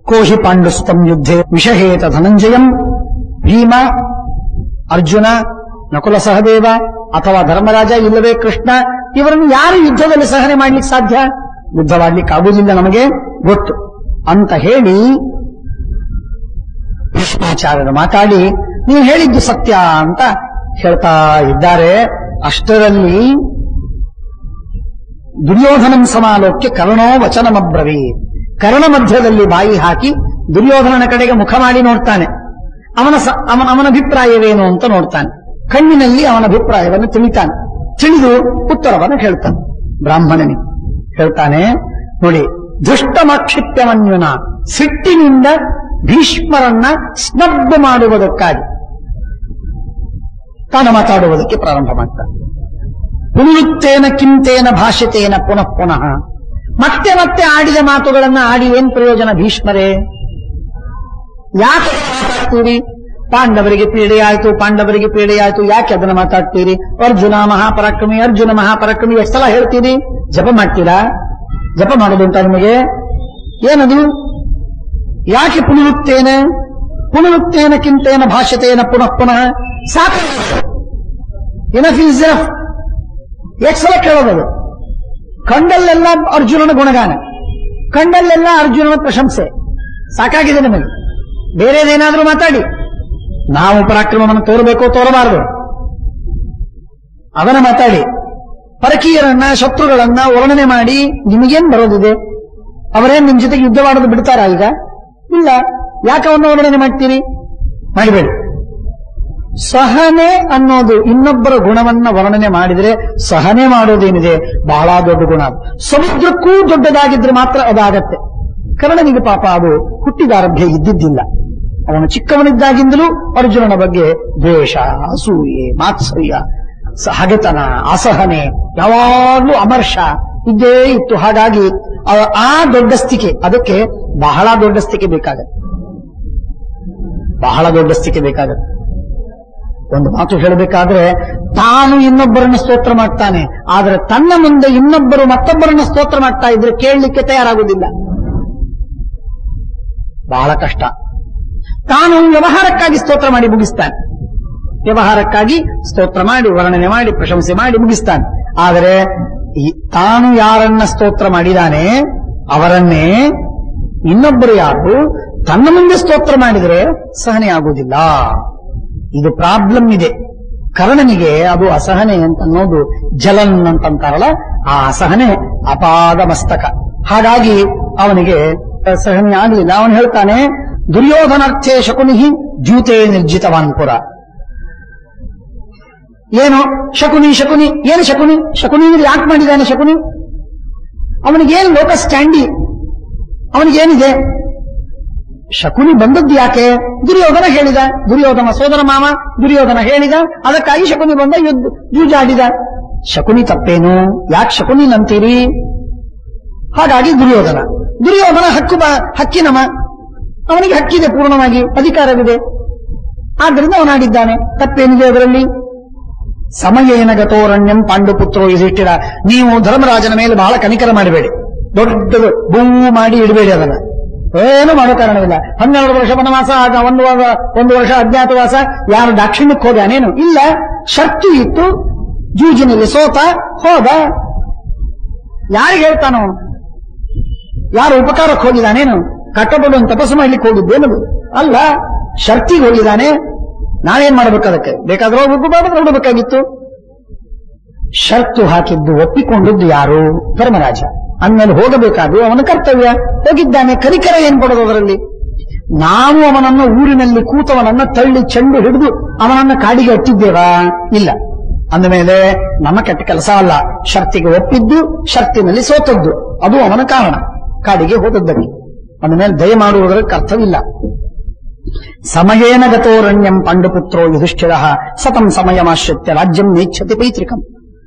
ಕೋಹಿ ಪಾಂಡುಸ್ತಂ ಯುದ್ಧೆ ವಿಷಹೇತ ಧನಂಜಯಂ. ಭೀಮ, ಅರ್ಜುನ, ನಕುಲ ಸಹದೇವ ಅಥವಾ ಧರ್ಮರಾಜ ಇಲ್ಲವೇ ಕೃಷ್ಣ, ಇವರನ್ನು ಯಾರು ಯುದ್ಧದಲ್ಲಿ ಸಹನೆ ಮಾಡ್ಲಿಕ್ಕೆ ಸಾಧ್ಯ? ಯುದ್ಧವಾಡ್ಲಿಕ್ಕಾಗುವುದಿಲ್ಲ, ನಮಗೆ ಗೊತ್ತು ಅಂತ ಹೇಳಿ ಭೀಷ್ಮಾಚಾರ್ಯರು ಮಾತಾಡಿ ನೀವು ಹೇಳಿದ್ದು ಸತ್ಯ ಅಂತ ಹೇಳ್ತಾ ಇದ್ದಾರೆ. ಅಷ್ಟರಲ್ಲಿ ದುರ್ಯೋಧನಂ ಸಮಾಲೋಕ್ಯ ಕರ್ಣೋ ವಚನಮಬ್ರವೀ. ಕರ್ಣ ಮಧ್ಯದಲ್ಲಿ ಬಾಯಿ ಹಾಕಿ ದುರ್ಯೋಧನನ ಕಡೆಗೆ ಮುಖ ಮಾಡಿ ನೋಡ್ತಾನೆ. ಅವನ ಅಭಿಪ್ರಾಯವೇನು ಅಂತ ನೋಡ್ತಾನೆ. ಕಣ್ಣಿನಲ್ಲಿ ಅವನ ಅಭಿಪ್ರಾಯವನ್ನು ತಿಳಿತಾನೆ. ತಿಳಿದು ಉತ್ತರವನ್ನು ಹೇಳ್ತಾನೆ. ಬ್ರಾಹ್ಮಣನಿಗೆ ಹೇಳ್ತಾನೆ, ನೋಡಿ, ದುಷ್ಟಮಕ್ಷಿಪ್ಯಮನ್ಯುನ, ಸಿಟ್ಟಿನಿಂದ ಭೀಷ್ಮರನ್ನ ಸ್ನಬ್ಧ ಮಾಡುವುದಕ್ಕಾಗಿ ತಾನು ಮಾತಾಡುವುದಕ್ಕೆ ಪ್ರಾರಂಭ ಮಾಡ್ತಾನೆ. ಪುನರುತ್ತೇನ ಕಿಂತೇನ ಭಾಷ್ಯತೇನ ಪುನಃ ಪುನಃ. ಮತ್ತೆ ಮತ್ತೆ ಆಡಿದ ಮಾತುಗಳನ್ನ ಆಡಿ ಏನ್ ಪ್ರಯೋಜನ ಭೀಷ್ಮರೇ? ಯಾಕೆ ಮಾತಾಡ್ತೀರಿ? ಪಾಂಡವರಿಗೆ ಪೀಡೆಯಾಯ್ತು, ಪಾಂಡವರಿಗೆ ಪೀಡೆಯಾಯ್ತು, ಯಾಕೆ ಅದನ್ನ ಮಾತಾಡ್ತೀರಿ? ಅರ್ಜುನ ಮಹಾಪರಾಕ್ರಮಿ, ಅರ್ಜುನ ಮಹಾಪರಾಕ್ರಮಿ ಎಷ್ಟು ಸಲ ಹೇಳ್ತೀರಿ? ಜಪ ಮಾಡ್ತೀರಾ? ಜಪ ಮಾಡೋದುಂಟ ನಿಮಗೆ? ಏನದು? ಯಾಕೆ ಪುನರುತ್ತೇನ ಕಿಂತೇನ ಭಾಷ್ಯತೇನ ಪುನಃ ಪುನಃ? ಸಾಕು, ಇನಫ್ ಈಸ್ ಇನಫ್. ಎಷ್ಟು ಸಲ ಕೇಳೋದು? ಕಂಡಲ್ಲೆಲ್ಲ ಅರ್ಜುನನ ಗುಣಗಾನ, ಕಂಡಲ್ಲೆಲ್ಲ ಅರ್ಜುನನ ಪ್ರಶಂಸೆ. ಸಾಕಾಗಿದೆ ನಮಗೆ. ಬೇರೆದೇನಾದ್ರೂ ಮಾತಾಡಿ. ನಾವು ಪರಾಕ್ರಮವನ್ನು ತೋರಬೇಕೋ ತೋರಬಾರದು ಅದನ್ನ ಮಾತಾಡಿ. ಪರಕೀಯರನ್ನ, ಶತ್ರುಗಳನ್ನ ವರ್ಣನೆ ಮಾಡಿ ನಿಮಗೇನ್ ಬರೋದಿದೆ? ಅವರೇನ್ ನಿಮ್ ಜೊತೆಗೆ ಯುದ್ಧ ಮಾಡೋದು ಬಿಡ್ತಾರ ಈಗ? ಇಲ್ಲ. ಯಾಕೆ ಅವನ್ನ ವರ್ಣನೆ ಮಾಡ್ತೀರಿ? ಮಾಡಬೇಡಿ. ಸಹನೆ ಅನ್ನೋದು ಇನ್ನೊಬ್ಬರ ಗುಣವನ್ನ ವರ್ಣನೆ ಮಾಡಿದ್ರೆ ಸಹನೆ ಮಾಡೋದೇನಿದೆ ಬಹಳ ದೊಡ್ಡ ಗುಣ. ಸಮುದ್ರಕ್ಕೂ ದೊಡ್ಡದಾಗಿದ್ರೆ ಮಾತ್ರ ಅದಾಗತ್ತೆ. ಕರ್ಣನಿಗೆ ಪಾಪ ಅದು ಹುಟ್ಟಿದಾರಭ್ಯ ಇದ್ದಿದ್ದಿಲ್ಲ. ಅವನು ಚಿಕ್ಕವನಿದ್ದಾಗಿಂದಲೂ ಅರ್ಜುನನ ಬಗ್ಗೆ ದ್ವೇಷ, ಅಸೂಯೆ, ಮಾತ್ಸರ್ಯ, ಹಗೆತನ, ಅಸಹನೆ, ಯಾವಾಗ್ಲೂ ಅಮರ್ಷ ಇದ್ದೇ ಇತ್ತು. ಹಾಗಾಗಿ ಆ ದೊಡ್ಡಸ್ತಿಕೆ, ಅದಕ್ಕೆ ಬಹಳ ದೊಡ್ಡಸ್ತಿಕೆ ಬೇಕಾಗತ್ತೆ. ಬಹಳ ದೊಡ್ಡಸ್ತಿಕೆ ಬೇಕಾಗತ್ತೆ. ಒಂದು ಮಾತು ಹೇಳಬೇಕಾದ್ರೆ, ತಾನು ಇನ್ನೊಬ್ಬರನ್ನು ಸ್ತೋತ್ರ ಮಾಡ್ತಾನೆ, ಆದರೆ ತನ್ನ ಮುಂದೆ ಇನ್ನೊಬ್ಬರು ಮತ್ತೊಬ್ಬರನ್ನು ಸ್ತೋತ್ರ ಮಾಡ್ತಾ ಇದ್ರೆ ಕೇಳಲಿಕ್ಕೆ ತಯಾರಾಗುವುದಿಲ್ಲ. ಬಹಳ ಕಷ್ಟ. ತಾನು ವ್ಯವಹಾರಕ್ಕಾಗಿ ಸ್ತೋತ್ರ ಮಾಡಿ ಮುಗಿಸ್ತಾನೆ, ವ್ಯವಹಾರಕ್ಕಾಗಿ ಸ್ತೋತ್ರ ಮಾಡಿ, ವರ್ಣನೆ ಮಾಡಿ, ಪ್ರಶಂಸೆ ಮಾಡಿ ಮುಗಿಸ್ತಾನೆ. ಆದರೆ ತಾನು ಯಾರನ್ನ ಸ್ತೋತ್ರ ಮಾಡಿದಾನೆ ಅವರನ್ನೇ ಇನ್ನೊಬ್ಬರು ಯಾರು ತನ್ನ ಮುಂದೆ ಸ್ತೋತ್ರ ಮಾಡಿದರೆ ಸಹನೆ ಆಗುವುದಿಲ್ಲ. ಇದು ಪ್ರಾಬ್ಲಮ್ ಇದೆ. ಕರ್ಣನಿಗೆ ಅದು ಅಸಹನೆ ಅಂತ ಅನ್ನೋದು ಜಲನ್ ಅಂತಂತಾರಲ್ಲ, ಆ ಅಸಹನೆ ಅಪಾದ ಮಸ್ತಕ. ಹಾಗಾಗಿ ಅವನಿಗೆ ಸಹನೆ ಆಗಲಿಲ್ಲ. ಅವನು ಹೇಳ್ತಾನೆ, ದುರ್ಯೋಧನಾರ್ಥೇ ಶಕುನಿ ಜ್ಯೂತೆ ನಿರ್ಜಿತವಾನ್ ಪುರ. ಏನು ಶಕುನಿ? ಶಕುನಿ ಏನು? ಶಕುನಿ ಯಾಕೆ ಮಾಡಿದ್ದಾನೆ? ಶಕುನಿ ಅವನಿಗೇನು ಲೋಕ ಸ್ಟ್ಯಾಂಡಿ? ಅವನಿಗೇನಿದೆ? ಶಕುನಿ ಬಂದದ್ದು ಯಾಕೆ? ದುರ್ಯೋಧನ ಹೇಳಿದ, ದುರ್ಯೋಧನ ಸೋದರ ಮಾವ ದುರ್ಯೋಧನ ಹೇಳಿದ, ಅದಕ್ಕಾಗಿ ಶಕುನಿ ಬಂದ, ಜೂಜಾಡಿದ. ಶಕುನಿ ತಪ್ಪೇನು? ಯಾಕೆ ಶಕುನಿ ನಂತೀರಿ? ಹಾಗಾಗಿ ದುರ್ಯೋಧನ ಹಕ್ಕಿನಮ, ಅವನಿಗೆ ಹಕ್ಕಿದೆ, ಪೂರ್ಣವಾಗಿ ಅಧಿಕಾರವಿದೆ, ಆದ್ದರಿಂದ ಅವನಾಡಿದ್ದಾನೆ. ತಪ್ಪೇನಿದೆ ಅದರಲ್ಲಿ? ಸಮಯೇನ ಗತೋರಣ್ಯಂ ಪಾಂಡುಪುತ್ರೋ ಯುಧಿಷ್ಠಿರ. ನೀವು ಧರ್ಮರಾಜನ ಮೇಲೆ ಬಹಳ ಕನಿಕರ ಮಾಡಬೇಡಿ, ದೊಡ್ಡದು ಬೂ ಮಾಡಿ ಇಡಬೇಡಿ. ಅದನ್ನ ಏನು ಮಾಡೋ ಕಾರಣವಿಲ್ಲ. 12 ವರ್ಷ ವನವಾಸ, ಆಗ ಒಂದು ವರ್ಷ ಅಜ್ಞಾತವಾಸ. ಯಾರು ದಾಕ್ಷಿಣ್ಯಕ್ಕೆ ಹೋದಾನೇನು? ಇಲ್ಲ. ಶರ್ತು ಇತ್ತು, ಜೂಜಿನಲ್ಲಿ ಸೋತ ಹೋದ. ಯಾರಿಗೆ ಹೇಳ್ತಾನೋ? ಯಾರು ಉಪಕಾರಕ್ಕೆ ಹೋಗಿದ್ದಾನೇನು? ಕಟ್ಟಪಡುವಂತ ತಪಸ್ಸು ಮಾಡ್ಲಿಕ್ಕೆ ಹೋಗಿದ್ದೇನದು ಅಲ್ಲ, ಶರ್ತಿಗೆ ಹೋಗಿದ್ದಾನೆ. ನಾನೇನ್ ಮಾಡ್ಬೇಕು? ಅದಕ್ಕೆ ಬೇಕಾದ್ರೆ ಹೋಗಬೇಕಾಗಿತ್ತು. ಷರತ್ತು ಹಾಕಿದ್ದು ಒಪ್ಪಿಕೊಂಡದ್ದು ಯಾರು? ಧರ್ಮರಾಜ. ಅಂದ್ಮೇಲೆ ಹೋಗಬೇಕಾದ್ರು ಅವನ ಕರ್ತವ್ಯ. ಹೋಗಿದ್ದಾನೆ, ಕನಿಕರ ಏನ್ ಕೊಡೋದು ಅದರಲ್ಲಿ? ನಾವು ಅವನನ್ನು ಊರಿನಲ್ಲಿ ಕೂತವನನ್ನ ತಳ್ಳಿ ಚೆಂಡು ಹಿಡಿದು ಅವನನ್ನ ಕಾಡಿಗೆ ಹಟ್ಟಿದ್ದೇವಾ? ಇಲ್ಲ. ಅಂದಮೇಲೆ ನಮ್ಮ ಕೆಟ್ಟ ಕೆಲಸ ಅಲ್ಲ. ಷರ್ತಿಗೆ ಒಪ್ಪಿದ್ದು, ಷರ್ತಿನಲ್ಲಿ ಸೋತದ್ದು, ಅದು ಅವನ ಕಾರಣ, ಕಾಡಿಗೆ ಹೋದದ್ದಕ್ಕೆ. ಅಂದಮೇಲೆ ದಯ ಮಾಡುವುದರ ಕರ್ತವ್ಯಿಲ್ಲ. ಸಮಯೇನ ಗತೋರಣ್ಯಂ ಪಾಂಡುಪುತ್ರೋ ಯುಧಿಷ್ಠಿರ ಸತಂ ಸಮಯಮಾಶ್ರಿತ್ಯ ರಾಜ್ಯಂ ನೇಚ್ಛತಿ ಪೈತೃಕಂ.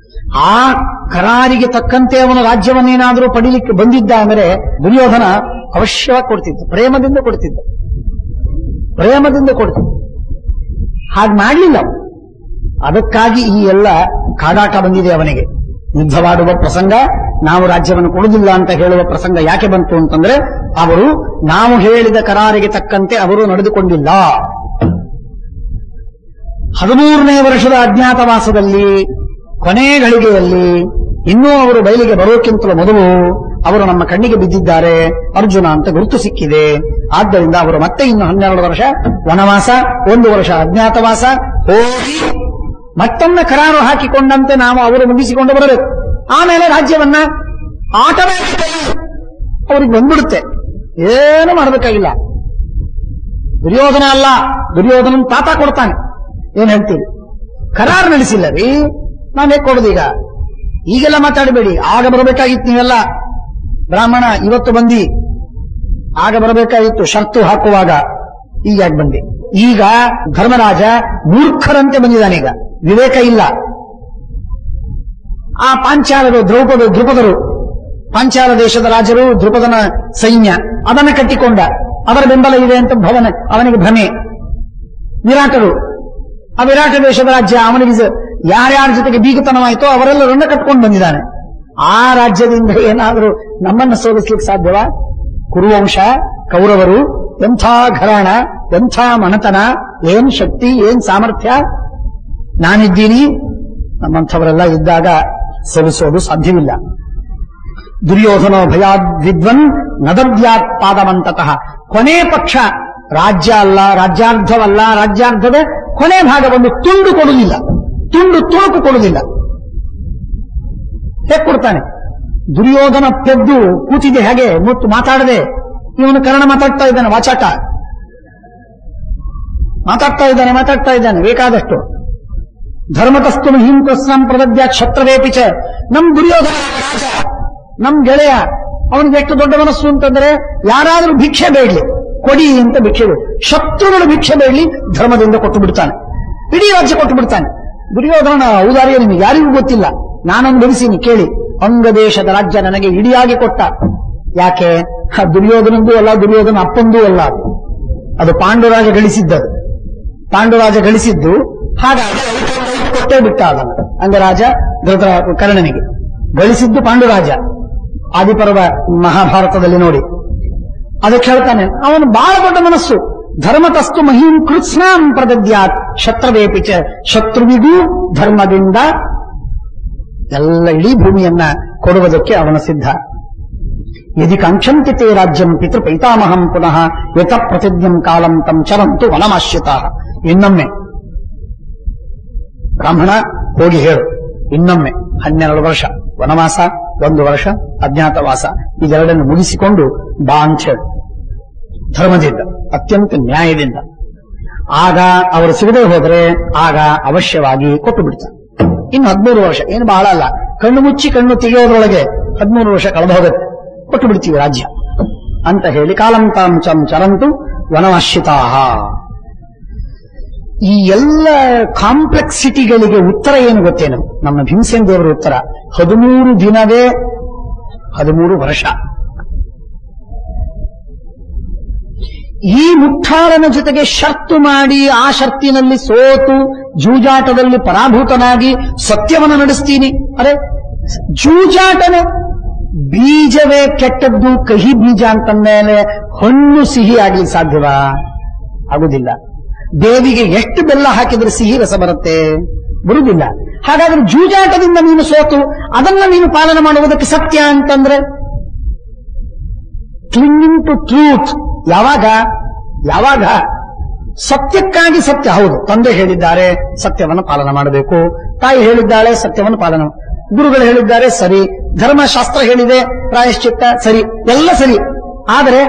ಆ ಕರಾರಿಗೆ ತಕ್ಕಂತೆ ಅವನ ರಾಜ್ಯವನ್ನೇನಾದರೂ ಪಡೀಲಿಕ್ಕೆ ಬಂದಿದ್ದ ಅಂದರೆ ದುರ್ಯೋಧನ ಅವಶ್ಯವಾಗಿ ಕೊಡ್ತಿದ್ದ, ಪ್ರೇಮದಿಂದ ಕೊಡ್ತಿದ್ದ. ಹಾಗೆ ಮಾಡಲಿಲ್ಲ. ಅದಕ್ಕಾಗಿ ಈ ಎಲ್ಲ ಕಾದಾಟ ಬಂದಿದೆ ಅವನಿಗೆ. ಯುದ್ಧವಾಡುವ ಪ್ರಸಂಗ, ನಾವು ರಾಜ್ಯವನ್ನು ಕೊಡುವುದಿಲ್ಲ ಅಂತ ಹೇಳುವ ಪ್ರಸಂಗ ಯಾಕೆ ಬಂತು ಅಂತಂದ್ರೆ, ಅವರು ನಾವು ಹೇಳಿದ ಕರಾರಿಗೆ ತಕ್ಕಂತೆ ಅವರು ನಡೆದುಕೊಂಡಿಲ್ಲ. 13ನೇ ವರ್ಷದ ಅಜ್ಞಾತವಾಸದಲ್ಲಿ ಕೊನೆ ಗಳಿಗೆಯಲ್ಲಿ ಇನ್ನೂ ಅವರು ಬಯಲಿಗೆ ಬರೋಕ್ಕಿಂತಲೂ ಮೊದಲು ಅವರು ನಮ್ಮ ಕಣ್ಣಿಗೆ ಬಿದ್ದಿದ್ದಾರೆ, ಅರ್ಜುನ ಅಂತ ಗುರುತು ಸಿಕ್ಕಿದೆ. ಆದ್ದರಿಂದ ಅವರು ಮತ್ತೆ ಇನ್ನು 12 ವರ್ಷ ವನವಾಸ, 1 ವರ್ಷ ಅಜ್ಞಾತವಾಸ ಹೋಗಿ ಮತ್ತೊಮ್ಮೆ ಕರಾರು ಹಾಕಿಕೊಂಡಂತೆ ನಾವು ಅವರು ಮುಗಿಸಿಕೊಂಡು ಬರಬೇಕು. ಆಮೇಲೆ ರಾಜ್ಯವನ್ನ ಆಟೋಮ್ಯಾಟಿಕಲಿ ಅವ್ರಿಗೆ ಬಂದ್ಬಿಡುತ್ತೆ, ಏನು ಮಾಡಬೇಕಾಗಿಲ್ಲ. ದುರ್ಯೋಧನ ಅಲ್ಲ, ದುರ್ಯೋಧನ ತಾತ ಕೊಡ್ತಾನೆ. ಏನ್ ಹೇಳ್ತೀವಿ? ಕರಾರು ನಡೆಸಿಲ್ಲ ರೀ, ನಾವ್ ಹೇಗೆ ಕೊಡೋದೀಗ? ಈಗೆಲ್ಲ ಮಾತಾಡಬೇಡಿ, ಆಗ ಬರಬೇಕಾಗಿತ್ತು. ನೀವೆಲ್ಲ ಬ್ರಾಹ್ಮಣ ಇವತ್ತು ಬಂದಿ, ಆಗ ಬರಬೇಕಾಗಿತ್ತು ಷರತ್ತು ಹಾಕುವಾಗ. ಈಗ ಯಾಕೆ ಬಂದಿ? ಈಗ ಧರ್ಮರಾಜ ಮೂರ್ಖರಂತೆ ಬಂದಿದ್ದಾನೀಗ, ವಿವೇಕ ಇಲ್ಲ. ಆ ಪಾಂಚಾಲರು ದ್ರುಪದರು ಪಾಂಚಾಲ ದೇಶದ ರಾಜರು, ದ್ರುಪದನ ಸೈನ್ಯ ಅದನ್ನು ಕಟ್ಟಿಕೊಂಡ, ಅದರ ಬೆಂಬಲ ಇದೆ ಅಂತ ಅವನಿಗೆ ಭ್ರಮೆ. ವಿರಾಟರು, ಆ ವಿರಾಟ ದೇಶದ ರಾಜ್ಯ ಅವನಿಗೆ ಯಾರ್ಯಾರ ಜೊತೆಗೆ ಬೀಗತನವಾಯಿತೋ ಅವರೆಲ್ಲರನ್ನ ಕಟ್ಕೊಂಡು ಬಂದಿದ್ದಾನೆ. ಆ ರಾಜ್ಯದಿಂದ ಏನಾದರೂ ನಮ್ಮನ್ನು ಸೋಲಿಸ್ಲಿಕ್ಕೆ ಸಾಧ್ಯವಾ? ಕುರುವಂಶ, ಕೌರವರು ಎಂಥ ಘರಾಣ, ಎಂಥ ಮನತನ, ಏನ್ ಶಕ್ತಿ, ಏನ್ ಸಾಮರ್ಥ್ಯ. ನಾನಿದ್ದೀನಿ, ನಮ್ಮಂಥವರೆಲ್ಲ ಇದ್ದಾಗ ಸೋಲಿಸೋದು ಸಾಧ್ಯವಿಲ್ಲ. ದುರ್ಯೋಧನೋ ಭಯಾದ್ವಿದ್ವನ್ ನದದ್ಯಾತ್ ಪಾದವಂತತಃ. ಕೊನೆ ಪಕ್ಷ ರಾಜ್ಯ ಅಲ್ಲ, ರಾಜ್ಯಾರ್ಧವಲ್ಲ, ರಾಜ್ಯಾರ್ಧದ ಕೊನೆ ಭಾಗವನ್ನು ತುಂಡು ಕೊಡುವುದಿಲ್ಲ, ತುಣುಕು ಕೊಡುವುದಿಲ್ಲ. ಹೇಗೆ ಕೊಡ್ತಾನೆ? ದುರ್ಯೋಧನ ಪೆದ್ದು ಕೂತಿದೆ ಹಾಗೆ ಮುತ್ತು ಮಾತಾಡದೆ. ಇವನು ಕರ್ಣ ಮಾತಾಡ್ತಾ ಇದ್ದಾನೆ, ವಾಚಾಟ ಮಾತಾಡ್ತಾ ಇದ್ದಾನೆ ಬೇಕಾದಷ್ಟು. ಧರ್ಮತಸ್ತು ಮಹೀಂ ಕೃಷ್ಣಂ ಪ್ರದದ್ಯ ಕ್ಷತ್ರವೇಪಿಚ. ನಮ್ ದುರ್ಯೋಧನ ರಾಜ, ನಮ್ ಗೆಳೆಯ, ಅವನಿಗೆ ಎಷ್ಟು ದೊಡ್ಡ ಮನಸ್ಸು ಅಂತಂದ್ರೆ ಯಾರಾದರೂ ಭಿಕ್ಷೆ ಬೇಡಲಿ, ಕೊಡಿ ಅಂತ ಭಿಕ್ಷೆ ಬೇಡ, ಶತ್ರುಗಳು ಭಿಕ್ಷೆ ಬೇಡಲಿ, ಧರ್ಮದಿಂದ ಕೊಟ್ಟು ಬಿಡ್ತಾನೆ, ಇಡೀ ರಾಜ್ಯ ಕೊಟ್ಟು ಬಿಡ್ತಾನೆ. ದುರ್ಯೋಧನ ಔದಾರ್ಯ ನಿಮಗೆ ಯಾರಿಗೂ ಗೊತ್ತಿಲ್ಲ, ನಾನೊಂದು ಬಡಿಸೀನಿ ಕೇಳಿ. ಅಂಗದೇಶದ ರಾಜ್ಯ ನನಗೆ ಇಡಿಯಾಗಿ ಕೊಟ್ಟ. ಯಾಕೆ? ದುರ್ಯೋಧನಂದೂ ಅಲ್ಲ, ದುರ್ಯೋಧನ ಅಪ್ಪಂದೂ ಅಲ್ಲ, ಅದು ಪಾಂಡುರಾಜ ಗಳಿಸಿದ್ದು. ಹಾಗಾಗಿ ಕೊಟ್ಟೇ ಬಿಟ್ಟ ಅದನ್ನು ಅಂಗರಾಜ ಕರ್ಣನಿಗೆ. ಗಳಿಸಿದ್ದು ಪಾಂಡುರಾಜ. ಆದಿಪರ್ವ ಮಹಾಭಾರತದಲ್ಲಿ ನೋಡಿ, ಅದಕ್ಕೆ ಹೇಳ್ತಾನೆ, ಅವನು ಬಹಳ ದೊಡ್ಡ ಮನಸ್ಸು. ಧರ್ಮತಸ್ತು ಮಹೀಂ ಕೃತ್ಸ್ನಾಂ ಪ್ರದದ್ಯಾತ್ ಶತ್ರವೇಪಿಚ. ಶತ್ರುವಿಗೂ ಧರ್ಮದಿಂದ ಎಲ್ಲ ಇಡೀ ಭೂಮಿಯನ್ನ ಕೊಡುವುದಕ್ಕೆ ಅವನ ಸಿದ್ಧ. ಯದಿ ಕಾಂಕ್ಷಂತಿ ತೇ ರಾಜ್ಯಂ ಪಿತೃ ಪೈತಾಮಹಂ ಪುನಃ ಯತ ಪ್ರತಿಜ್ಞಂ ಕಾಲಂ ತಂ ಚರಂತು ವನಮಾಶ್ರಿತಾಃ. ಇನ್ನೊಮ್ಮೆ ಬ್ರಾಹ್ಮಣ ಹೋಗಿ ಹೇಳು, ಇನ್ನೊಮ್ಮೆ 12 ವರ್ಷ ವನವಾಸ, 1 ವರ್ಷ ಅಜ್ಞಾತವಾಸ, ಇದೆರಡನ್ನು ಮುಗಿಸಿಕೊಂಡು ಬಾ ಅಂತ ಹೇಳು, ಧರ್ಮದಿಂದ, ಅತ್ಯಂತ ನ್ಯಾಯದಿಂದ. ಆಗ ಅವರು ಸಿಗದೆ ಹೋದರೆ ಆಗ ಅವಶ್ಯವಾಗಿ ಕೊಟ್ಟು ಬಿಡ್ತಾರೆ. ಇನ್ನು 13 ವರ್ಷ ಏನು ಬಹಳ ಅಲ್ಲ, ಕಣ್ಣು ಮುಚ್ಚಿ ಕಣ್ಣು ತೆಗೆಯೋದ್ರೊಳಗೆ 13 ವರ್ಷ ಕಳೆದು ಹೋಗುತ್ತೆ, ಕೊಟ್ಟು ಬಿಡ್ತೀವಿ ರಾಜ್ಯ ಅಂತ ಹೇಳಿ ಕಾಲಂ ತಾಂ ಚಂ ಚರಂತು ವನವಾಶ್ರಿತಾಃ. ಈ ಎಲ್ಲ ಕಾಂಪ್ಲೆಕ್ಸಿಟಿಗಳಿಗೆ ಉತ್ತರ ಏನು ಗೊತ್ತೇನು? ನಮ್ಮ ಭೀಮಸೇನ ದೇವರ ಉತ್ತರ 13 ದಿನವೇ 13 ವರ್ಷ. ಈ ಮುಠಾಳನ ಜೊತೆಗೆ ಷರ್ತು ಮಾಡಿ ಆ ಷರ್ತಿನಲ್ಲಿ ಸೋತು ಜೂಜಾಟದಲ್ಲಿ ಪರಾಭೂತನಾಗಿ ಸತ್ಯವನ್ನು ನಡೆಸ್ತೀನಿ. ಅರೆ, ಜೂಜಾಟನೆ ಬೀಜವೇ ಕೆಟ್ಟದ್ದು, ಕಹಿ ಬೀಜ ಅಂತಂದೇಲೆ ಹಣ್ಣು ಸಿಹಿ ಆಗಲಿ ಸಾಧ್ಯವಾ? ಆಗುದಿಲ್ಲ. ದೇವಿಗೆ ಎಷ್ಟು ಬೆಲ್ಲ ಹಾಕಿದ್ರೆ ಸಿಹಿ ರಸ ಬರುತ್ತೆ? ಬರುವುದಿಲ್ಲ. ಹಾಗಾದ್ರೆ ಜೂಜಾಟದಿಂದ ನೀನು ಸೋತು ಅದನ್ನ ನೀನು ಪಾಲನೆ ಮಾಡುವುದಕ್ಕೆ ಸತ್ಯ ಅಂತಂದ್ರೆ ಕ್ಲಿಂಗಿಂಗ್ ಟು ಟ್ರೂತ್. ಯಾವಾಗ ಸತ್ಯಕ್ಕಾಗಿ ಸತ್ಯ. ಹೌದು, ತಂದೆ ಹೇಳಿದ್ದಾರೆ ಸತ್ಯವನ್ನು ಪಾಲನೆ ಮಾಡಬೇಕು, ತಾಯಿ ಹೇಳಿದ್ದಾಳೆ ಸತ್ಯವನ್ನು ಪಾಲನೆ, ಗುರುಗಳು ಹೇಳಿದ್ದಾರೆ ಸರಿ, ಧರ್ಮಶಾಸ್ತ್ರ ಹೇಳಿದೆ ಪ್ರಾಯಶ್ಚಿತ್ತ ಸರಿ, ಎಲ್ಲ ಸರಿ. ಆದರೆ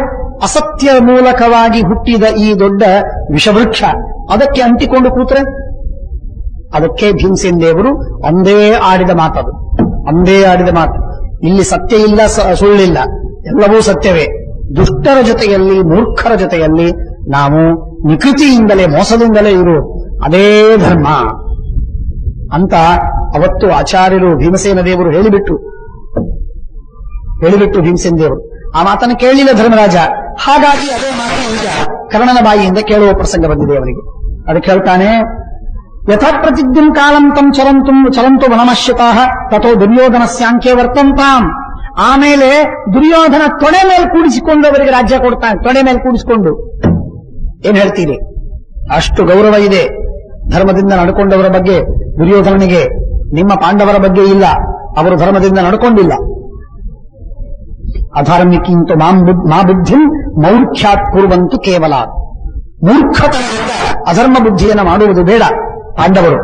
ಅಸತ್ಯ ಮೂಲಕವಾಗಿ ಹುಟ್ಟಿದ ಈ ದೊಡ್ಡ ವಿಷವೃಕ್ಷ ಅದಕ್ಕೆ ಅಂಟಿಕೊಂಡು ಕೂತ್ರೆ, ಅದಕ್ಕೆ ಭೀಮಸೇನ ದೇವರು ಒಂದೇ ಆಡಿದ ಮಾತದು, ಒಂದೇ ಆಡಿದ ಮಾತು. ಇಲ್ಲಿ ಸತ್ಯ ಇಲ್ಲ, ಸುಳ್ಳಿಲ್ಲ, ಎಲ್ಲವೂ ಸತ್ಯವೇ. ದುಷ್ಟರ ಜೊತೆಯಲ್ಲಿ, ಮೂರ್ಖರ ಜೊತೆಯಲ್ಲಿ ನಾವು ನಿಕೃತಿಯಿಂದಲೇ, ಮೋಸದಿಂದಲೇ ಇರುವುದು, ಅದೇ ಧರ್ಮ ಅಂತ ಅವತ್ತು ಆಚಾರ್ಯರು ಭೀಮಸೇನ ದೇವರು ಹೇಳಿಬಿಟ್ಟು ಭೀಮಸೇನ ದೇವರು ಆ ಮಾತನ್ನು ಕೇಳಲಿಲ್ಲ ಧರ್ಮರಾಜ. ಹಾಗಾಗಿ ಅದೇ ಮಾತು ಈಗ ಕರ್ಣನ ಬಾಯಿಯಿಂದ ಕೇಳುವ ಪ್ರಸಂಗ ಬಂದಿದೆ ಅವರಿಗೆ. ಅದಕ್ಕೆ ಹೇಳ್ತಾನೆ, ಯಥಾ ಪ್ರತಿಜ್ಞಂ ಕಾಲಂ ತಂ ಚರಂತು ವನಮಶ್ಯತಾಃ ತಥೋ ದುರ್ಯೋಧನಸ್ಯಾಂಖ್ಯೆ ವರ್ತಂತಾಂ. ಆಮೇಲೆ ದುರ್ಯೋಧನ ತೊಡೆ ಮೇಲೆ ಕೂಡಿಸಿಕೊಂಡು ಅವರಿಗೆ ರಾಜ್ಯ ಕೊಡ್ತಾನೆ. ತೊಡೆ ಮೇಲೆ ಕೂಡಿಸಿಕೊಂಡು ಏನ್ ಹೇಳ್ತೀರಿ? ಅಷ್ಟು ಗೌರವ ಇದೆ ಧರ್ಮದಿಂದ ನಡ್ಕೊಂಡವರ ಬಗ್ಗೆ ದುರ್ಯೋಧನನಿಗೆ. ನಿಮ್ಮ ಪಾಂಡವರ ಬಗ್ಗೆ ಇಲ್ಲ, ಅವರು ಧರ್ಮದಿಂದ ನಡ್ಕೊಂಡಿಲ್ಲ. ಅಧಾರ್ಮಿಕಿಂತು ಮಾ ಬುದ್ಧಿಂ ಮೌರ್ಖ್ಯಾತ್ ಕುರುವಂತು ಕೇವಲ. ಮೂರ್ಖತನದಿಂದ ಅಧರ್ಮ ಬುದ್ಧಿಯನ್ನು ಮಾಡುವುದು ಬೇಡ. ಪಾಂಡವರು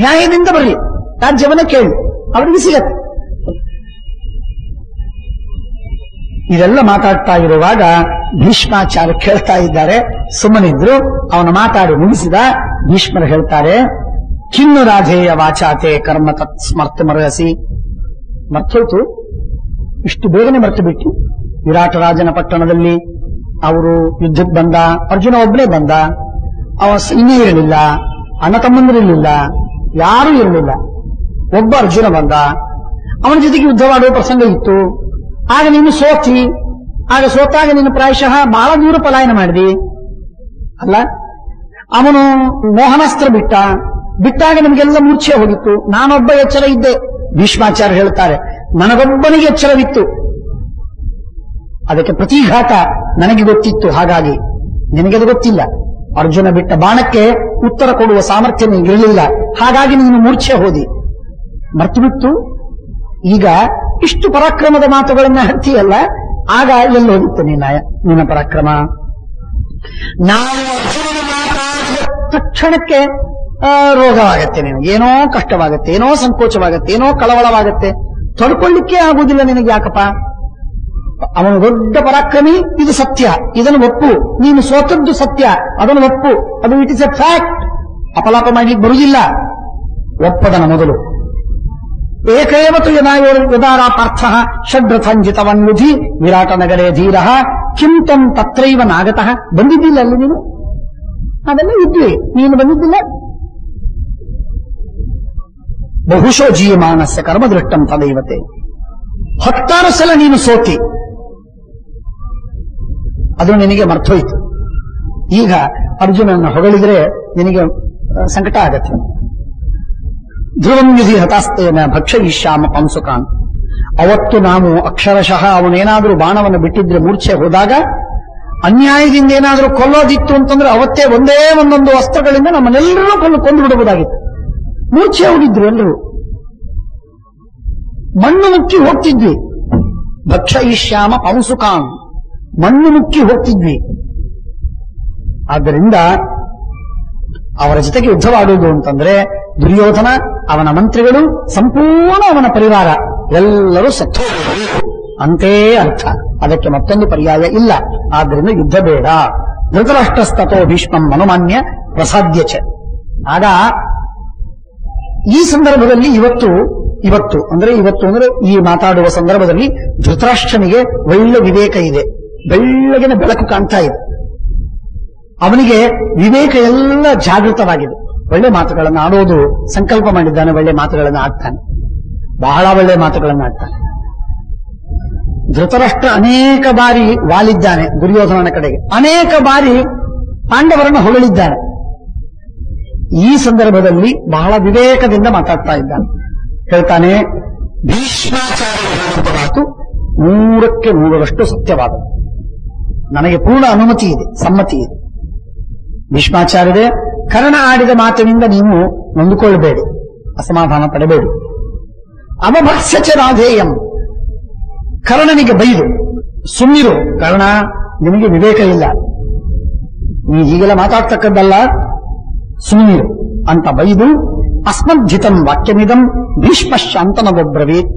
ನ್ಯಾಯದಿಂದ ಬರಲಿ, ರಾಜ್ಯವನ್ನ ಕೇಳಿ, ಅವರಿಗೆ ಸಿಗತ್ತೆ. ಇದೆಲ್ಲ ಮಾತಾಡ್ತಾ ಇರುವಾಗ ಭೀಷ್ಮಾಚಾರ್ಯ ಕೇಳ್ತಾ ಇದ್ದಾರೆ. ಸುಮ್ಮನಿದ್ರು. ಅವನು ಮಾತಾಡಿ ಮುಗಿಸಿದ. ಭೀಷ್ಮರು ಹೇಳ್ತಾರೆ, ಕಿನ್ನು ರಾಧೇಯ ವಾಚಾತೆ ಕರ್ಮ ತತ್ ಸ್ಮರ್ತ ಮರಸಿ. ಮರ್ತೋಯ್ತು, ಇಷ್ಟು ಬೇಗನೆ ಮರ್ತು ಬಿಟ್ಟು. ವಿರಾಟರಾಜನ ಪಟ್ಟಣದಲ್ಲಿ ಅವರು ಯುದ್ಧಕ್ಕೆ ಬಂದ. ಅರ್ಜುನ ಒಬ್ಬನೇ ಬಂದ. ಅವ ಸೈನ್ಯ ಇರಲಿಲ್ಲ, ಅಣ್ಣ ತಮ್ಮಂದಿರಲಿಲ್ಲ, ಯಾರೂ ಇರಲಿಲ್ಲ. ಒಬ್ಬ ಅರ್ಜುನ ಬಂದ. ಅವನ ಜೊತೆಗೆ ಯುದ್ಧವಾಡುವ ಪ್ರಸಂಗ ಇತ್ತು. ಆಗ ನೀನು ಸೋತಿ. ಆಗ ಸೋತಾಗ ನೀನು ಪ್ರಾಯಶಃ ಬಹಳ ದೂರ ಪಲಾಯನ ಮಾಡಿದಿ ಅಲ್ಲ. ಅವನು ಮೋಹನಾಸ್ತ್ರ ಬಿಟ್ಟಾಗ ನಿಮಗೆಲ್ಲ ಮೂರ್ಛೆ ಹೋಗಿತ್ತು. ನಾನೊಬ್ಬ ಎಚ್ಚರ ಇದ್ದೆ. ಭೀಷ್ಮಾಚಾರ್ಯ ಹೇಳ್ತಾರೆ, ನನಗೊಬ್ಬನಿಗೆ ಎಚ್ಚರವಿತ್ತು. ಅದಕ್ಕೆ ಪ್ರತಿಘಾತ ನನಗೆ ಗೊತ್ತಿತ್ತು. ಹಾಗಾಗಿ ನಿನಗೆದು ಗೊತ್ತಿಲ್ಲ. ಅರ್ಜುನ ಬಿಟ್ಟ ಬಾಣಕ್ಕೆ ಉತ್ತರ ಕೊಡುವ ಸಾಮರ್ಥ್ಯ ನಿನಗಿರಲಿಲ್ಲ. ಹಾಗಾಗಿ ನೀನು ಮೂರ್ಛೆ ಹೋದಿ. ಮರ್ತು ಬಿಟ್ಟು ಈಗ ಇಷ್ಟು ಪರಾಕ್ರಮದ ಮಾತುಗಳನ್ನ ಹತ್ತಿಯಲ್ಲ. ಆಗ ಎಲ್ಲೋಗಿತ್ತು ನಿನ್ನ ಪರಾಕ್ರಮ? ನಾವು ತಕ್ಷಣಕ್ಕೆ ರೋಗವಾಗತ್ತೆ ನಿನಗೆ, ಏನೋ ಕಷ್ಟವಾಗತ್ತೆ, ಏನೋ ಸಂಕೋಚವಾಗತ್ತೆ, ಏನೋ ಕಳವಳವಾಗತ್ತೆ. ತಡ್ಕೊಳ್ಳಿಕ್ಕೆ ಆಗುವುದಿಲ್ಲ ನಿನಗೆ. ಯಾಕಪ್ಪ? ಅವನು ದೊಡ್ಡ ಪರಾಕ್ರಮಿ, ಇದು ಸತ್ಯ, ಇದನ್ನು ಒಪ್ಪು. ನೀನು ಸೋತದ್ದು ಸತ್ಯ, ಅದನ್ನು ಒಪ್ಪು. ಅದು ಇಟ್ ಇಸ್ ಎ ಫ್ಯಾಕ್ಟ್. ಅಪಲಾಪ ಮಾಡಲಿಕ್ಕೆ ಬರುವುದಿಲ್ಲ. ಒಪ್ಪದನ ಮೊದಲು. ಏಕೇವ ತು ಯದಾರಾ ಪಾರ್ಥ ಷಡ್ರಥಂಜಿತವನ್ ಯುಧಿ ವಿರಾಟ ನಗರೇ ಧೀರ ಕಿಂ ತ್ವಂ ತತ್ರೈವ ನಾಗತಃ. ಬಂದಿದ್ದಿಲ್ಲ ಅಲ್ಲಿ ನೀನು? ಅದೆಲ್ಲ ಇದ್ವಿ, ನೀನು ಬಂದಿದ್ದಿಲ್ಲ. ಬಹುಶೋ ಜೀಯಮಾನಸ್ಯ ಕರ್ಮದೃಷ್ಟಂ ತದೈವತೆ. 10 ಸಲ ನೀನು ಸೋತಿ, ಅದು ನಿನಗೆ ಮರ್ತೋಯ್ತು. ಈಗ ಅರ್ಜುನನ್ನು ಹೊಗಳಿದ್ರೆ ನಿನಗೆ ಸಂಕಟ ಆಗತ್ತೆ. ಧ್ರುವಂ ಯುಧಿ ಹತಾಸ್ತೇನ ಭಕ್ಷಯಿಷ್ಯಾಮ ಪಂಸುಕಾನ್. ಅವತ್ತು ನಾವು ಅಕ್ಷರಶಃ ಅವನೇನಾದ್ರೂ ಬಾಣವನ್ನು ಬಿಟ್ಟಿದ್ರೆ ಮೂರ್ಛೆ ಹೋದಾಗ, ಅನ್ಯಾಯದಿಂದ ಏನಾದ್ರೂ ಕೊಲ್ಲೋದಿತ್ತು ಅಂತಂದ್ರೆ ಅವತ್ತೇ ಒಂದೊಂದು ಅಸ್ತ್ರಗಳಿಂದ ನಮ್ಮನ್ನೆಲ್ಲರೂ ಕೊಂದು ಬಿಡಬಹುದಾಗಿತ್ತು. ಮೂರ್ಛೆ ಹೋಗಿದ್ರು ಎಲ್ಲರೂ. ಮಣ್ಣು ಮುಕ್ಕಿ ಹೋಗ್ತಿದ್ವಿ. ಭಕ್ಷಯಿಷ್ಯಾಮ ಪಂಸುಕಾನ್, ಮಣ್ಣು ಮುಕ್ಕಿ ಹೋಗ್ತಿದ್ವಿ. ಆದ್ದರಿಂದ ಅವರ ಜೊತೆಗೆ ಯುದ್ಧವಾಡುವುದು ಅಂತಂದ್ರೆ ದುರ್ಯೋಧನ, ಅವನ ಮಂತ್ರಿಗಳು, ಸಂಪೂರ್ಣ ಅವನ ಪರಿವಾರ ಎಲ್ಲರೂ ಸತ್ತು ಅಂತೇ ಅರ್ಥ. ಅದಕ್ಕೆ ಮತ್ತೊಂದು ಪರ್ಯಾಯ ಇಲ್ಲ. ಆದ್ದರಿಂದ ಯುದ್ಧ ಬೇಡ. ಧೃತರಾಷ್ಟ್ರಸ್ತತೋ ಭೀಷ್ಮಂ ಮನುಮಾನ್ಯ ಪ್ರಸಾದ್ಯಚ. ಆಗ ಈ ಸಂದರ್ಭದಲ್ಲಿ ಇವತ್ತು ಅಂದ್ರೆ ಈ ಮಾತಾಡುವ ಸಂದರ್ಭದಲ್ಲಿ ಧೃತರಾಷ್ಟ್ರನಿಗೆ ಒಳ್ಳೆ ವಿವೇಕ ಇದೆ. ಬೆಳ್ಳಗಿನ ಬೆಳಕು ಕಾಣ್ತಾ ಇದೆ. ಅವನಿಗೆ ವಿವೇಕ ಎಲ್ಲ ಜಾಗೃತವಾಗಿದೆ. ಒಳ್ಳೆ ಮಾತುಗಳನ್ನು ಆಡೋದು ಸಂಕಲ್ಪ ಮಾಡಿದ್ದಾನೆ. ಒಳ್ಳೆ ಮಾತುಗಳನ್ನು ಆಡ್ತಾನೆ, ಬಹಳ ಒಳ್ಳೆ ಮಾತುಗಳನ್ನು ಆಡ್ತಾನೆ. ಧೃತರಾಷ್ಟ್ರ ಅನೇಕ ಬಾರಿ ವಾಲಿದ್ದಾನೆ ದುರ್ಯೋಧನನ ಕಡೆಗೆ, ಅನೇಕ ಬಾರಿ ಪಾಂಡವರನ್ನು ಹೊಗಳಿದ್ದಾನೆ. ಈ ಸಂದರ್ಭದಲ್ಲಿ ಬಹಳ ವಿವೇಕದಿಂದ ಮಾತಾಡ್ತಾ ಇದ್ದಾನೆ. ಹೇಳ್ತಾನೆ, ಭೀಷ್ಮಾಚಾರ್ಯ ಮಾತು 100ಕ್ಕೆ 100ರಷ್ಟು ಸತ್ಯವಾದ. ನನಗೆ ಪೂರ್ಣ ಅನುಮತಿ ಇದೆ, ಸಮ್ಮತಿ ಇದೆ. ಭೀಷ್ಮಾಚಾರ್ಯರೇ, ಕರ್ಣ ಆಡಿದ ಮಾತಿನಿಂದ ನೀವು ನೊಂದುಕೊಳ್ಳಬೇಡಿ, ಅಸಮಾಧಾನ ಪಡಬೇಡಿ. ಅವಭಕ್ಷ್ಯಚ ರಾಧೇಯಂ, ಕರ್ಣನಿಗೆ ಬೈದು ಸುಮ್ಮಿರು. ಕರ್ಣ, ನಿಮಗೆ ವಿವೇಕ ಇಲ್ಲ, ನೀ ಹೀಗೆಲ್ಲ ಮಾತಾಡ್ತಕ್ಕದ್ದಲ್ಲ, ಸುಮ್ಮಿರು ಅಂತ ಬೈದು ಅಸ್ಮದ್ಧಿತಂ ವಾಕ್ಯಮಿದಂ ಭೀಷ್ಮಶಾಂತನವೊಬ್ರವೀತ್.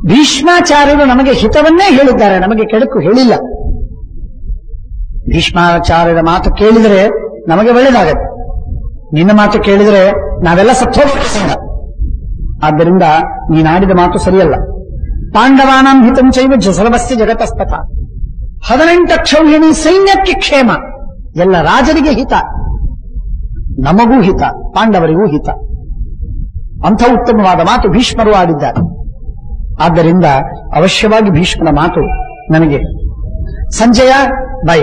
ಭೀಷ್ಮಾಚಾರ್ಯರು ನಮಗೆ ಹಿತವನ್ನೇ ಹೇಳಿದ್ದಾರೆ, ನಮಗೆ ಕೆಡುಕು ಹೇಳಿಲ್ಲ. ಭೀಷ್ಮಾಚಾರ್ಯರ ಮಾತು ಕೇಳಿದರೆ ನಮಗೆ ಒಳ್ಳೆಯದಾಗತ್ತೆ. ನಿನ್ನ ಮಾತು ಕೇಳಿದರೆ ನಾವೆಲ್ಲ ಸತ್ತೋಗ. ಆದ್ದರಿಂದ ನೀನಾಡಿದ ಮಾತು ಸರಿಯಲ್ಲ. ಪಾಂಡವಾನಾಂ ಹಿತಂ ಚೈವ ಸರ್ವಸ್ಯ ಜಗತಸ್ತಥ. 18 ಕ್ಷೌಹಿಣಿ ಸೈನ್ಯಕ್ಕೆ ಕ್ಷೇಮ, ಎಲ್ಲ ರಾಜರಿಗೆ ಹಿತ, ನಮಗೂ ಹಿತ, ಪಾಂಡವರಿಗೂ ಹಿತ. ಅಂಥ ಉತ್ತಮವಾದ ಮಾತು ಭೀಷ್ಮರು ಆಡಿದ್ದಾರೆ. ಆದ್ದರಿಂದ ಅವಶ್ಯವಾಗಿ ಭೀಷ್ಮನ ಮಾತು ನನಗೆ, ಸಂಜಯ ಬೈ,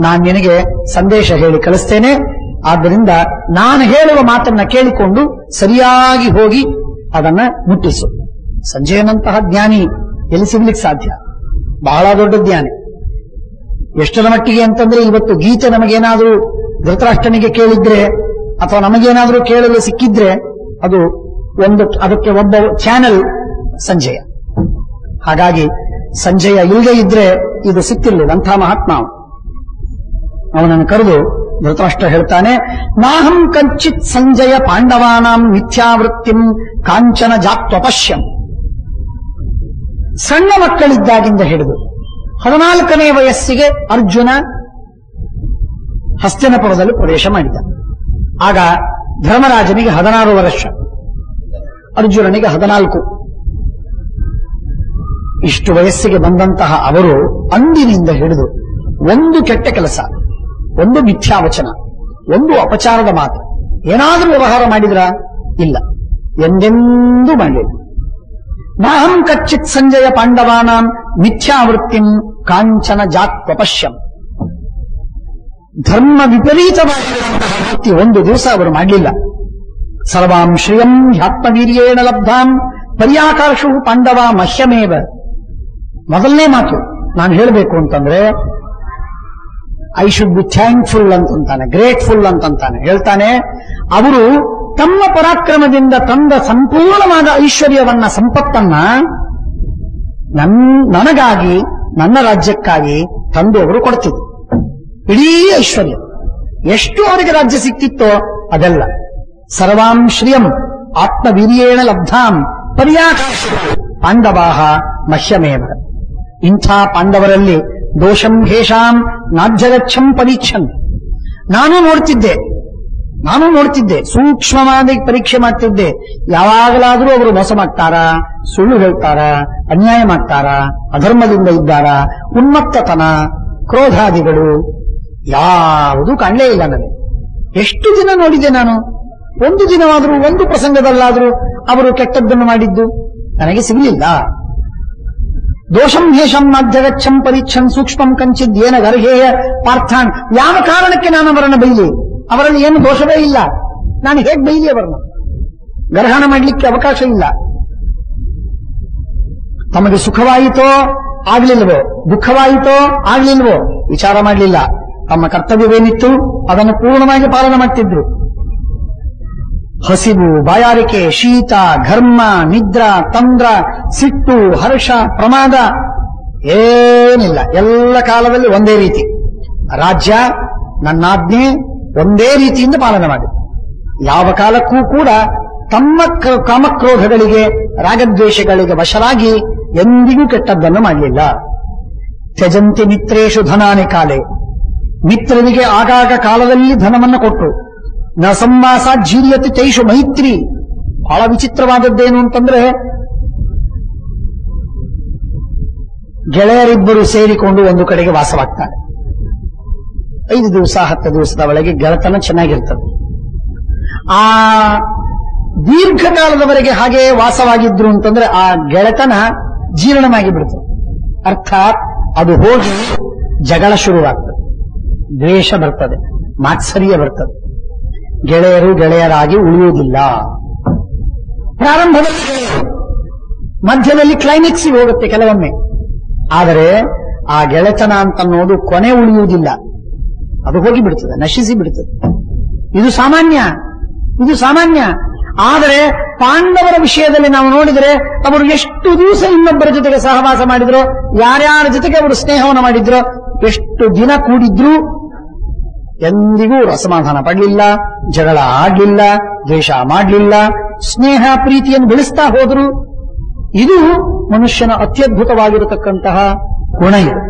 ನಾನು ನಿನಗೆ ಸಂದೇಶ ಹೇಳಿ ಕಳಿಸ್ತೇನೆ, ಆದ್ದರಿಂದ ನಾನು ಹೇಳುವ ಮಾತನ್ನ ಕೇಳಿಕೊಂಡು ಸರಿಯಾಗಿ ಹೋಗಿ ಅದನ್ನ ಮುಟ್ಟಿಸು. ಸಂಜಯನಂತಹ ಜ್ಞಾನಿ ಎಲ್ಲಿ ಸಿಗ್ಲಿಕ್ಕೆ ಸಾಧ್ಯ? ಬಹಳ ದೊಡ್ಡ ಜ್ಞಾನಿ. ಎಷ್ಟರ ಮಟ್ಟಿಗೆ ಅಂತಂದ್ರೆ ಇವತ್ತು ಗೀತೆ ನಮಗೇನಾದ್ರೂ ಧೃತರಾಷ್ಟ್ರನಿಗೆ ಕೇಳಿದ್ರೆ ಅಥವಾ ನಮಗೇನಾದ್ರೂ ಕೇಳಲು ಸಿಕ್ಕಿದ್ರೆ ಅದಕ್ಕೆ ಒಬ್ಬ ಚಾನೆಲ್ ಸಂಜಯ. ಹಾಗಾಗಿ ಸಂಜಯ ಇಲ್ಲದೆ ಇದ್ರೆ ಇದು ಸಿಕ್ತಿರ್ಲಿಲ್ಲ. ಅಂಥ ಮಹಾತ್ಮ ಅವನನ್ನು ಕರೆದು ಧೃತರಾಷ್ಟ್ರ ಹೇಳ್ತಾನೆ, ನಾಹಂ ಕಂಚಿತ್ ಸಂಜಯ ಪಾಂಡವಾನಾಂ ಮಿಥ್ಯಾವೃತ್ತಿಂ ಕಾಂಚನ ಜಾತ್ವಪಶ್ಯಂ. ಸಣ್ಣ ಮಕ್ಕಳಿದ್ದಾಗಿಂದ ಹಿಡಿದು 14ನೇ ವಯಸ್ಸಿಗೆ ಅರ್ಜುನ ಹಸ್ತಿನಪುರದಲ್ಲಿ ಪ್ರವೇಶ ಮಾಡಿದ. ಆಗ ಧರ್ಮರಾಜನಿಗೆ 16 ವರ್ಷ, ಅರ್ಜುನನಿಗೆ 14. ಇಷ್ಟು ವಯಸ್ಸಿಗೆ ಬಂದಂತಹ ಅವರು ಅಂದಿನಿಂದ ಹಿಡಿದು ಒಂದು ಕೆಟ್ಟ ಕೆಲಸ, ಒಂದು ಮಿಥ್ಯಾವಚನ, ಒಂದು ಅಪಚಾರದ ಮಾತು ಏನಾದರೂ ವ್ಯವಹಾರ ಮಾಡಿದ್ರ? ಇಲ್ಲ, ಎಂದೆಂದೂ ಮಾಡಲಿಲ್ಲ. ನಾಹಂ ಕಚ್ಚಿತ್ ಸಂಜಯ ಪಾಂಡವಾನಾಂ ಮಿಥ್ಯಾವೃತ್ತಿಂ ಕಾಂಚನ ಜಾತ್ವಪಶ್ಯಂ. ಧರ್ಮ ವಿಪರೀತವಾಗಿರುವಂತಹ ವೃತ್ತಿ ಒಂದು ದಿವಸ ಅವರು ಮಾಡಲಿಲ್ಲ. ಸರ್ವಾಂ ಶ್ರಿಯಂ ಹ್ಯಾತ್ಮವೀರ್ಯೇಣ ಲಬ್ಧಾಂ ಪರ್ಯಾಕಾಶು ಪಾಂಡವ ಮಹ್ಯಮೇವ. ಮೊದಲನೇ ಮಾತು ನಾನು ಹೇಳಬೇಕು ಅಂತಂದ್ರೆ, ಐ ಶುಡ್ ಬಿ ಥ್ಯಾಂಕ್ಫುಲ್ ಅಂತಂತಾನೆ, ಗ್ರೇಟ್ಫುಲ್ ಅಂತಂತಾನೆ. ಹೇಳ್ತಾನೆ, ಅವರು ತಮ್ಮ ಪರಾಕ್ರಮದಿಂದ ತಂದ ಸಂಪೂರ್ಣವಾದ ಐಶ್ವರ್ಯವನ್ನ, ಸಂಪತ್ತನ್ನ ನನಗಾಗಿ, ನನ್ನ ರಾಜ್ಯಕ್ಕಾಗಿ ತಂದು ಅವರು ಕೊಡ್ತಿದ್ರು. ಇಡೀ ಐಶ್ವರ್ಯ ಎಷ್ಟು ಅವರಿಗೆ ರಾಜ್ಯ ಸಿಕ್ತಿತ್ತೋ ಅದೆಲ್ಲ. ಸರ್ವಾಂ ಶ್ರಿಯಂ ಆತ್ಮವೀರ್ಯೇಣ ಲಬ್ಧಾಂ ಪರ್ಯಾಕಾಶ ಪಾಂಡವಾಹ ಮಹ್ಯಮೇವ. ಇಂಥ ಪಾಂಡವರಲ್ಲಿ ದೋಷಂ ಹೇಷಾಂ ನಾಧ್ಯಗಚ್ಚಂ ಪರೀಕ್ಷನ್. ನಾನು ನೋಡ್ತಿದ್ದೆ, ಸೂಕ್ಷ್ಮವಾಗಿ ಪರೀಕ್ಷೆ ಮಾಡ್ತಿದ್ದೆ. ಯಾವಾಗಲಾದರೂ ಅವರು ಮೋಸ ಮಾಡ್ತಾರಾ, ಸುಳ್ಳು ಹೇಳ್ತಾರಾ, ಅನ್ಯಾಯ ಮಾಡ್ತಾರಾ, ಅಧರ್ಮದಿಂದ ಇದ್ದಾರಾ, ಉನ್ಮತ್ತತನ, ಕ್ರೋಧಾದಿಗಳು ಯಾವುದೂ ಕಾಣಲೇ ಇಲ್ಲ ನನಗೆ. ಎಷ್ಟು ದಿನ ನೋಡಿದೆ ನಾನು? ಒಂದು ದಿನವಾದರೂ, ಒಂದು ಪ್ರಸಂಗದಲ್ಲಾದರೂ ಅವರು ಕೆಟ್ಟದ್ದನ್ನು ಮಾಡಿದ್ದು ನನಗೆ ಸಿಗಲಿಲ್ಲ. ದೋಷಂ ಹೇಷಂ ನಾಧ್ಯಗಚ್ಚಂ ಪರೀಕ್ಷನ್ ಸೂಕ್ಷ್ಮಂ ಕಂಚಿದ್ ಏನ ಗರ್ಹೇಯ ಪಾರ್ಥಾನ್. ಯಾವ ಕಾರಣಕ್ಕೆ ನಾನು ಅವರನ್ನು ಬೈಲಿ? ಅವರಲ್ಲಿ ಏನು ದೋಷವೇ ಇಲ್ಲ, ನಾನು ಹೇಗೆ ಬೈಲಿ ಅವರನ್ನು? ಗ್ರಹಣ ಮಾಡಲಿಕ್ಕೆ ಅವಕಾಶ ಇಲ್ಲ. ತಮಗೆ ಸುಖವಾಯಿತೋ ಆಗ್ಲಿಲ್ವೋ, ದುಃಖವಾಯಿತೋ ಆಗ್ಲಿಲ್ವೋ ವಿಚಾರ ಮಾಡಲಿಲ್ಲ. ತಮ್ಮ ಕರ್ತವ್ಯವೇನಿತ್ತು ಅದನ್ನು ಪೂರ್ಣವಾಗಿ ಪಾಲನೆ ಮಾಡ್ತಿದ್ರು. ಹಸಿವು, ಬಾಯಾರಿಕೆ, ಶೀತ, ಘರ್ಮ, ನಿದ್ರಾ, ತಂದ್ರ, ಸಿಟ್ಟು, ಹರ್ಷ, ಪ್ರಮಾದ ಏನಿಲ್ಲ. ಎಲ್ಲ ಕಾಲದಲ್ಲಿ ಒಂದೇ ರೀತಿ. ರಾಜ್ಯ, ನನ್ನಾಜ್ಞೆ ಒಂದೇ ರೀತಿಯಿಂದ ಪಾಲನೆ ಮಾಡಿ. ಯಾವ ಕಾಲಕ್ಕೂ ಕೂಡ ತಮ್ಮ ಕಾಮಕ್ರೋಧಗಳಿಗೆ, ರಾಗದ್ವೇಷಗಳಿಗೆ ವಶರಾಗಿ ಎಂದಿಗೂ ಕೆಟ್ಟದ್ದನ್ನು ಮಾಡಲಿಲ್ಲ. ತ್ಯಜಂತಿ ಮಿತ್ರೇಶು ಧನಾನಿ ಕಾಲೆ. ಮಿತ್ರರಿಗೆ ಆಗಾಗ ಕಾಲದಲ್ಲಿ ಧನವನ್ನು ಕೊಟ್ಟು ನ ಸಂವಾಸ ಜೀರ್ಯತಿ ತೈಷು ಮೈತ್ರಿ. ಬಹಳ ವಿಚಿತ್ರವಾದದ್ದೇನು ಅಂತಂದ್ರೆ, ಗೆಳೆಯರಿಬ್ಬರು ಸೇರಿಕೊಂಡು ಒಂದು ಕಡೆಗೆ ವಾಸವಾಗ್ತಾರೆ. 5 ದಿವಸ 10 ದಿವಸದ ಒಳಗೆ ಗೆಳತನ ಚೆನ್ನಾಗಿರ್ತದೆ. ಆ ದೀರ್ಘಕಾಲದವರೆಗೆ ಹಾಗೆ ವಾಸವಾಗಿದ್ರು ಅಂತಂದ್ರೆ ಆ ಗೆಳೆತನ ಜೀರ್ಣವಾಗಿ ಬಿಡ್ತದೆ. ಅರ್ಥಾತ್ ಅದು ಹೋಗಿ ಜಗಳ ಶುರುವಾಗ್ತದೆ, ದ್ವೇಷ ಬರ್ತದೆ, ಮಾತ್ಸರ್ಯ ಬರ್ತದೆ. ಗೆಳೆಯರು ಗೆಳೆಯರಾಗಿ ಉಳಿಯುವುದಿಲ್ಲ. ಪ್ರಾರಂಭದಲ್ಲಿ ಮಧ್ಯದಲ್ಲಿ ಕ್ಲೈಮ್ಯಾಕ್ಸಿಗೆ ಹೋಗುತ್ತೆ ಕೆಲವೊಮ್ಮೆ. ಆದರೆ ಆ ಗೆಳೆತನ ಅಂತನ್ನೋದು ಕೊನೆ ಉಳಿಯುವುದಿಲ್ಲ, ಅದು ಹೋಗಿ ಬಿಡ್ತದೆ, ನಶಿಸಿ ಬಿಡ್ತದೆ. ಇದು ಸಾಮಾನ್ಯ. ಆದರೆ ಪಾಂಡವರ ವಿಷಯದಲ್ಲಿ ನಾವು ನೋಡಿದರೆ ಅವರು ಎಷ್ಟು ದಿವಸ ಇನ್ನೊಬ್ಬರ ಜೊತೆಗೆ ಸಹವಾಸ ಮಾಡಿದ್ರು, ಯಾರ್ಯಾರ ಜೊತೆಗೆ ಅವರು ಸ್ನೇಹವನ್ನು ಮಾಡಿದ್ರು, ಎಷ್ಟು ದಿನ ಕೂಡಿದ್ರು, ಎಂದಿಗೂ ಅಸಮಾಧಾನ ಪಡಲಿಲ್ಲ, ಜಗಳ ಆಡಲಿಲ್ಲ, ದ್ವೇಷ ಮಾಡಲಿಲ್ಲ, ಸ್ನೇಹ ಪ್ರೀತಿಯನ್ನು ಬೆಳೆಸ್ತಾ ಹೋದರು. ಇದು ಮನುಷ್ಯನ ಅತ್ಯದ್ಭುತವಾಗಿರತಕ್ಕಂತಹ ಗುಣ. ಇದು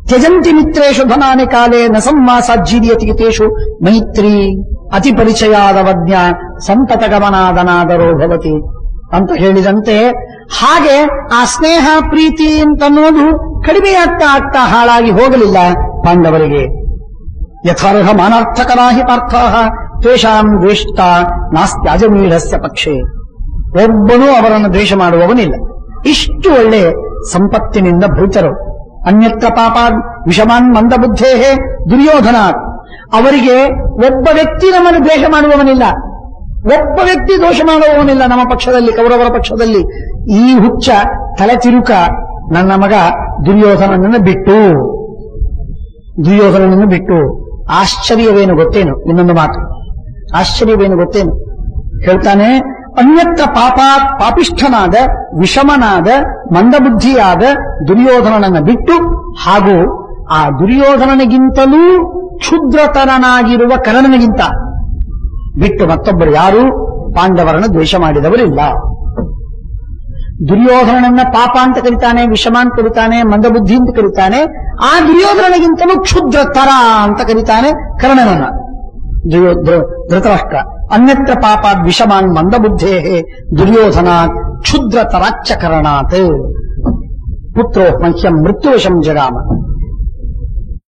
ತ್ಯಜಂತಿ ಮಿತ್ರೇಶು ಧನಾನಿ ಕಾಲೇ ನ ಸಂವಾಸಾಜ್ಜೀರ್ಯತಿ ತೇಷು ಮೈತ್ರಿ ಅತಿ ಪರಿಚಯಾದವಜ್ಞ ಸಂತತ ಗಮನಾದನಾದರೋ ಭವತಿ ಅಂತ ಹೇಳಿದಂತೆ, ಹಾಗೆ ಆ ಸ್ನೇಹ ಪ್ರೀತಿ ಅಂತನ್ನೋದು ಕಡಿಮೆಯಾಗ್ತಾ ಹಾಳಾಗಿ ಹೋಗಲಿಲ್ಲ ಪಾಂಡವರಿಗೆ. ಯಥಾರ್ಹ ಮಾನಾರ್ಥಕರಾಹಿ ಪಾರ್ಥಾಃ ತ್ವೇಷಾಂ ದ್ವೇಷ್ಟ ನಾಸ್ತ್ಯಾಜಮೀಢಸ್ಯ ಪಕ್ಷೆ. ಒಬ್ಬನೂ ಅವರನ್ನು ದ್ವೇಷ ಮಾಡುವವನಿಲ್ಲ. ಇಷ್ಟು ಒಳ್ಳೆ ಸಂಪತ್ತಿನಿಂದ ಭರಿತರು. ಅನ್ಯತ್ರ ಪಾಪಾದ್ ವಿಷಮಾನ್ ಮಂದಬುದ್ಧೇ ದುರ್ಯೋಧನಾತ್. ಅವರಿಗೆ ಒಬ್ಬ ವ್ಯಕ್ತಿ ನಮ್ಮನ್ನು ದ್ವೇಷ ಮಾಡುವವನಿಲ್ಲ, ಒಬ್ಬ ವ್ಯಕ್ತಿ ದೋಷ ಮಾಡುವವನಿಲ್ಲ. ನಮ್ಮ ಪಕ್ಷದಲ್ಲಿ, ಕೌರವರ ಪಕ್ಷದಲ್ಲಿ ಈ ಹುಚ್ಚ ತಲೆ ತಿರುಕ ನನ್ನ ಮಗ ದುರ್ಯೋಧನನನ್ನು ಬಿಟ್ಟು ಆಶ್ಚರ್ಯವೇನು ಗೊತ್ತೇನು? ಇನ್ನೊಂದು ಮಾತು, ಆಶ್ಚರ್ಯವೇನು ಗೊತ್ತೇನು? ಹೇಳ್ತಾನೆ, ಅನ್ಯತ್ರ ಪಾಪಿಷ್ಠನಾದ ವಿಷಮನಾದ ಮಂದಬುದ್ಧಿಯಾದ ದುರ್ಯೋಧನನನ್ನು ಬಿಟ್ಟು, ಹಾಗೂ ಆ ದುರ್ಯೋಧನನಿಗಿಂತಲೂ ಕ್ಷುದ್ರತರನಾಗಿರುವ ಕರ್ಣನಿಗಿಂತ ಬಿಟ್ಟು ಮತ್ತೊಬ್ಬರು ಯಾರು ಪಾಂಡವರನ್ನು ದ್ವೇಷ ಮಾಡಿದವರಿಲ್ಲ. ದುರ್ಯೋಧನನನ್ನ ಪಾಪ ಅಂತ ಕರೀತಾನೆ, ವಿಷಮ ಅಂತ ಕರೀತಾನೆ, ಮಂದಬುದ್ಧಿ ಅಂತ ಕರೀತಾನೆ. ಆ ದುರ್ಯೋಧನನಿಗಿಂತಲೂ ಕ್ಷುದ್ರತರ ಅಂತ ಕರೀತಾನೆ ಕರ್ಣನನ್ನ ಧೃತರಾಷ್ಟ್ರ. ಅನ್ಯತ್ರ ಪಾಪಾದ್ ವಿಷಮಾನ್ ಮಂದಬುದ್ಧೇ ದುರ್ಯೋಧನಾತ್ ಕ್ಷುದ್ರತರಾಚ್ಚ ಕರ್ಣಾತ್ ಪುತ್ರೋ ಮಹ್ಯಂ ಮೃತ್ಯುವಶಂ ಜಗಾಮ.